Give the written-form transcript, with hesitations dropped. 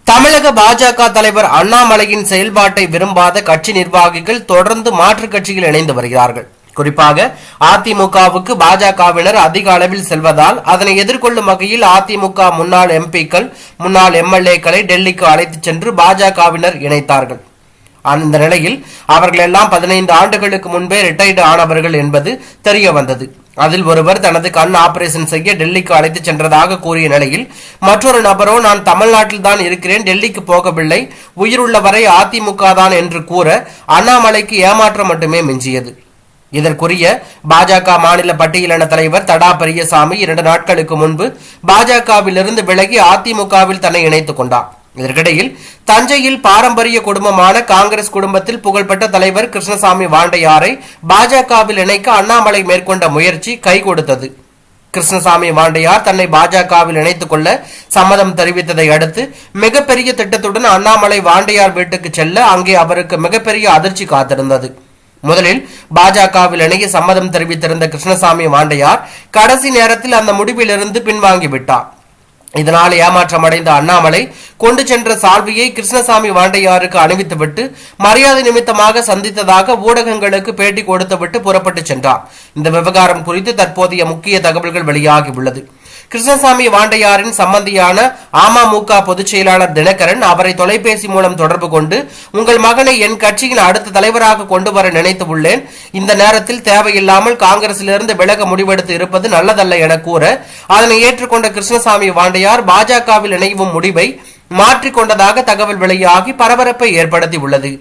தமிழக பாஜக தலைவர் அண்ணாமலையின் செயல்பாட்டை விரும்பாத கட்சி நிர்வாகிகள் தொடர்ந்து மாற்றுக் கட்சியில் இணைந்து வருகிறார்கள். குறிப்பாக அதிமுகவுக்கு பாஜகவினர் அதிக அளவில் செல்வதால் அதனை எதிர்கொள்ளும் வகையில் அதிமுக முன்னாள் எம்பிக்கள், முன்னாள் எம்எல்ஏக்களை டெல்லிக்கு அழைத்துச் சென்று பாஜகவினர் இணைத்தார்கள். அந்த நிலையில் அவர்கள் எல்லாம் 15 ஆண்டுகளுக்கு முன்பே ரிட்டையர்டு ஆனவர்கள் என்பது தெரிய வந்தது. அதில் ஒருவர் தனது கண் ஆபரேஷன் செய்ய டெல்லிக்கு அழைத்துச் சென்றதாக கூறிய நிலையில் மற்றொரு நபரோ நான் தமிழ்நாட்டில் தான் இருக்கிறேன், டெல்லிக்கு போகவில்லை, உயிருள்ளவரை அதிமுக தான் என்று கூற அண்ணாமலைக்கு ஏமாற்றம் மட்டுமே மிஞ்சியது. இதற்குரிய பாஜக மாநில பட்டியலின தலைவர் தடா பெரியசாமி 2 நாட்களுக்கு முன்பு பாஜகவிலிருந்து விலகி அதிமுகவில் தன்னை இணைத்துக் கொண்டார். இதற்கிடையில் தஞ்சையில் பாரம்பரிய குடும்பமான காங்கிரஸ் குடும்பத்தில் புகழ்பெற்ற தலைவர் கிருஷ்ணசாமி வாண்டையாரை பாஜகவில் இணைக்க அண்ணாமலை மேற்கொண்ட முயற்சி கை கொடுத்தது. கிருஷ்ணசாமி வாண்டையார் தன்னை பாஜகவில் இணைத்துக் கொள்ள சம்மதம் தெரிவித்ததை அடுத்து மிகப்பெரிய திட்டத்துடன் அண்ணாமலை வாண்டையார் வீட்டுக்கு செல்ல அங்கே அவருக்கு மிகப்பெரிய அதிர்ச்சி காத்திருந்தது. முதலில் பாஜகவில் இணைய சம்மதம் தெரிவித்திருந்த கிருஷ்ணசாமி வாண்டையார் கடைசி நேரத்தில் அந்த முடிவிலிருந்து பின்வாங்கிவிட்டார். இதனால் ஏமாற்றம் அடைந்த அண்ணாமலை கொண்டு சென்ற சால்வையை கிருஷ்ணசாமி வாண்டையாருக்கு அணிவித்துவிட்டு மரியாதை நிமித்தமாக சந்தித்ததாக ஊடகங்களுக்கு பேட்டி கொடுத்துவிட்டு புறப்பட்டு சென்றார். இந்த விவகாரம் குறித்து தற்போதைய முக்கிய தகவல்கள் வெளியாகியுள்ளது. கிருஷ்ணசாமி வாண்டையாரின் சம்பந்தியான அமமுக பொதுச் செயலாளர் தினகரன் அவரை தொலைபேசி மூலம் தொடர்பு கொண்டு உங்கள் மகனை என் கட்சியின் அடுத்த தலைவராக கொண்டு வர நினைத்து உள்ளேன், இந்த நேரத்தில் தேவையில்லாமல் காங்கிரசிலிருந்து விலக முடிவெடுத்து இருப்பது நல்லதல்ல என கூற அதனை ஏற்றுக்கொண்ட கிருஷ்ணசாமி வாண்டையார் பாஜகவில் இணையும் முடிவை மாற்றிக்கொண்டதாக தகவல் வெளியாகி பரபரப்பை ஏற்படுத்தி உள்ளது.